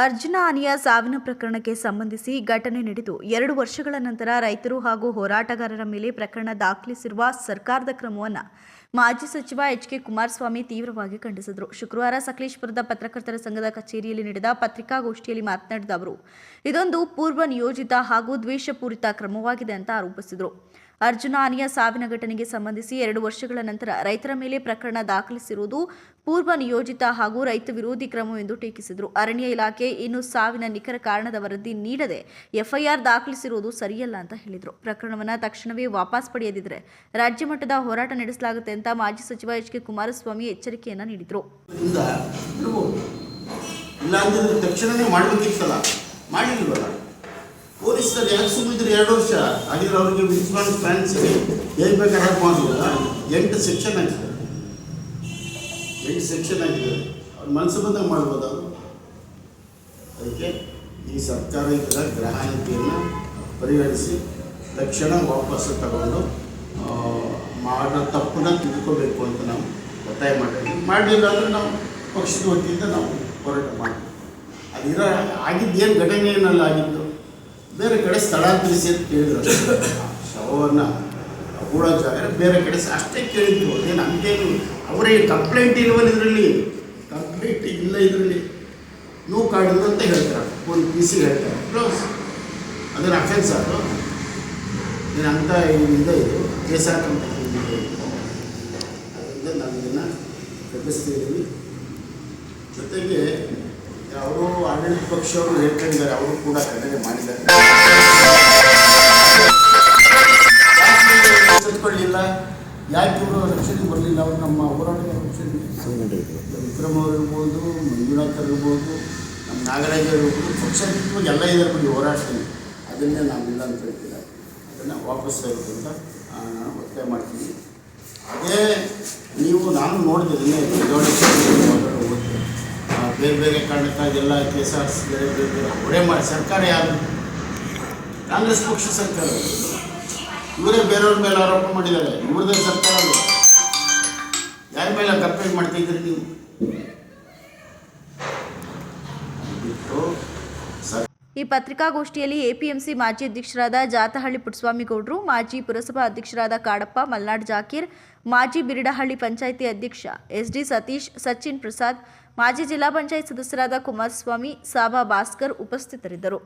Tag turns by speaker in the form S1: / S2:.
S1: ಅರ್ಜುನ ಆನೆಯ ಸಾವಿನ ಪ್ರಕರಣಕ್ಕೆ ಸಂಬಂಧಿಸಿ ಘಟನೆ ನಡೆದು 2 ವರ್ಷಗಳ ನಂತರ ರೈತರು ಹಾಗೂ ಹೋರಾಟಗಾರರ ಮೇಲೆ ಪ್ರಕರಣ ದಾಖಲಿಸಿರುವ ಸರ್ಕಾರದ ಕ್ರಮವನ್ನು ಮಾಜಿ ಸಚಿವ ಎಚ್.ಕೆ. ಕುಮಾರಸ್ವಾಮಿ ತೀವ್ರವಾಗಿ ಖಂಡಿಸಿದರು. ಶುಕ್ರವಾರ ಸಕಲೇಶಪುರದ ಪತ್ರಕರ್ತರ ಸಂಘದ ಕಚೇರಿಯಲ್ಲಿ ನಡೆದ ಪತ್ರಿಕಾಗೋಷ್ಠಿಯಲ್ಲಿ ಮಾತನಾಡಿದ ಅವರು, ಇದೊಂದು ಪೂರ್ವ ನಿಯೋಜಿತ ಹಾಗೂ ದ್ವೇಷಪೂರಿತ ಕ್ರಮವಾಗಿದೆ ಅಂತ ಆರೋಪಿಸಿದರು. ಅರ್ಜುನ ಆನೆಯ ಸಾವಿನ ಘಟನೆಗೆ ಸಂಬಂಧಿಸಿ 2 ವರ್ಷಗಳ ನಂತರ ರೈತರ ಮೇಲೆ ಪ್ರಕರಣ ದಾಖಲಿಸಿರುವುದು ಪೂರ್ವ ನಿಯೋಜಿತ ಹಾಗೂ ರೈತ ವಿರೋಧಿ ಕ್ರಮವೆಂದು ಟೀಕಿಸಿದರು. ಅರಣ್ಯ ಇಲಾಖೆ ಇನ್ನು ಸಾವಿನ ನಿಖರ ಕಾರಣದ ವರದಿ ನೀಡದೆ ಎಫ್ಐಆರ್ ದಾಖಲಿಸಿರುವುದು ಸರಿಯಲ್ಲ ಅಂತ ಹೇಳಿದರು. ಪ್ರಕರಣವನ್ನು ತಕ್ಷಣವೇ ವಾಪಸ್ ಪಡೆಯದಿದ್ದರೆ ರಾಜ್ಯ ಮಟ್ಟದ ಹೋರಾಟ ನಡೆಸಲಾಗುತ್ತೆ ಅಂತ ಮಾಜಿ ಸಚಿವ ಎಚ್.ಕೆ. ಕುಮಾರಸ್ವಾಮಿ ಎಚ್ಚರಿಕೆಯನ್ನು ನೀಡಿದರು.
S2: ಪೊಲೀಸರು ಯಾಕೆ ಸುಮ್ಮನಿದ್ರು? 2 ವರ್ಷ ಆಗಿದ್ರೆ ಅವರಿಗೆ ವಿಜಿಲೆನ್ಸ್ ಪ್ಲಾನ್ಸ್ ಏನು ಬೇಕಾದ್ರೆ ಮಾಡಲಿಲ್ಲ. 8 ಸೆಕ್ಷನ್ ಹಾಕಿದ್ದಾರೆ. 8 ಸೆಕ್ಷನ್ ಹಾಕಿದ್ದಾರೆ. ಅವ್ರು ಮನಸ್ಸು ಬಂದಾಗ ಮಾಡ್ಬೋದು ಅವರು. ಅದಕ್ಕೆ ಈ ಸರ್ಕಾರ ಇದರ ಗ್ರಹಣತೆಯನ್ನು ಪರಿಗಣಿಸಿ ತಕ್ಷಣ ವಾಪಸ್ಸು ತಗೊಂಡು ಮಾಡೋ ತಪ್ಪನ್ನ ತಿಳ್ಕೋಬೇಕು ಅಂತ ನಾವು ಒತ್ತಾಯ ಮಾಡಿದ್ವಿ. ಮಾಡಲಿಲ್ಲ ಅಂದರೆ ನಾವು ಪಕ್ಷದ ವತಿಯಿಂದ ನಾವು ಹೋರಾಟ ಮಾಡ್ತೀವಿ. ಅದಿರೋ ಆಗಿದ್ದೇನು ಘಟನೆ ಏನಲ್ಲ ಆಗಿದ್ದು, ಬೇರೆ ಕಡೆ ಸ್ಥಳಾಂತರಿಸಿ ಅಂತ ಕೇಳಿದ್ರು. ಶವವನ್ನು ಹೂಡೋ ಜಾಗ ಬೇರೆ ಕಡೆ ಅಷ್ಟೇ ಕೇಳಿದ್ರು. ಅದೇನು ಹಂಗೇನು ಅವರೇ ಕಂಪ್ಲೇಂಟ್ ಇಲ್ವಲ್ಲ, ಇದರಲ್ಲಿ ಕಂಪ್ಲೇಂಟ್ ಇಲ್ಲ, ಇದರಲ್ಲಿ ನೋವು ಕಾಡಿದ್ರು ಅಂತ ಹೇಳ್ತಾರೆ. ಒಂದು PC ಹೇಳ್ತಾರೆ ಕ್ಲೋಸ್. ಅದನ್ನು ಅಫೆನ್ಸ್ ಅದು ಏನು ಅಂತ ಇದೆ, ಇದು ಕೇಸ್ ಹಾಕಂತ ಅದರಿಂದ ನಾವು ಇದನ್ನು ಖಂಡಿಸ್ತಿದ್ದೀವಿ. ಜೊತೆಗೆ ಅವರು ಆಡಳಿತ ಪಕ್ಷವರು ಹೇಳ್ಕೊಂಡಿದ್ದಾರೆ, ಅವರು ಕೂಡ ಖಂಡನೆ ಮಾಡಿದ್ದಾರೆ. ಎಚ್ಚೆತ್ಕೊಳ್ಳಿಲ್ಲ, ಯಾಕೆ ಇವರು ರಕ್ಷಣೆಗೆ ಬರಲಿಲ್ಲ? ಅವರು ನಮ್ಮ ಹೋರಾಟದ ರಕ್ಷಣೆ ವಿಕ್ರಮ್ ಅವರು ಇರ್ಬೋದು, ಮಂಜುನಾಥ್ ಇರ್ಬೋದು, ನಮ್ಮ ನಾಗರಾಜ್ ಇರ್ಬೋದು, ಪಕ್ಷ ಎಲ್ಲ ಇದ್ದಾರೆ ಬಿಡಿ ಹೋರಾಟದಲ್ಲಿ. ಅದನ್ನೇ ನಾವಿಲ್ಲ ಅಂತ ಹೇಳ್ತಿಲ್ಲ, ಅದನ್ನು ವಾಪಸ್ ತರಬೇಕು ಅಂತ ನಾನು ಒತ್ತಾಯ ಮಾಡ್ತೀನಿ. ಅದೇ ನಾನು ನೋಡಿದ್ದೀನಿ ಬೇರೆ ಬೇರೆ ಕಾರಣಕ್ಕಾಗೆಲ್ಲ ಕೇಸ್ ಹಾಕಿಸಿದ್ದಾರೆ. ಬೇರೆ ಬೇರೆ ಹೊಡೆ ಮಾಡಿ ಸರ್ಕಾರ ಯಾರು? ಕಾಂಗ್ರೆಸ್ ಪಕ್ಷ ಸರ್ಕಾರ. ಇವರೇ ಬೇರೆಯವ್ರ ಮೇಲೆ ಆರೋಪ ಮಾಡಿದ್ದಾರೆ. ಇವ್ರದೇ ಸರ್ಕಾರ ಅಲ್ಲ. ಯಾರ ಮೇಲೆ ಕಂಪ್ಲೇಂಟ್ ಮಾಡ್ತಿದ್ರಿ ನೀವು?
S1: ಈ ಪತ್ರಿಕಾಗೋಷ್ಠಿಯಲ್ಲಿ ಎಪಿಎಂಸಿ ಮಾಜಿ ಅಧ್ಯಕ್ಷರಾದ ಜಾತಹಳ್ಳಿ ಪುಟ್ಟಸ್ವಾಮಿಗೌಡರು, ಮಾಜಿ ಪುರಸಭಾ ಅಧ್ಯಕ್ಷರಾದ ಕಾಡಪ್ಪ, ಮಲ್ನಾಡ್ ಜಾಕೀರ್, ಮಾಜಿ ಬಿರಡಹಳ್ಳಿ ಪಂಚಾಯಿತಿ ಅಧ್ಯಕ್ಷ SD ಸತೀಶ್, ಸಚಿನ್ ಪ್ರಸಾದ್, ಮಾಜಿ ಜಿಲ್ಲಾ ಪಂಚಾಯತ್ ಸದಸ್ಯರಾದ ಕುಮಾರಸ್ವಾಮಿ, ಸಾಬಾ ಭಾಸ್ಕರ್ ಉಪಸ್ಥಿತರಿದ್ದರು.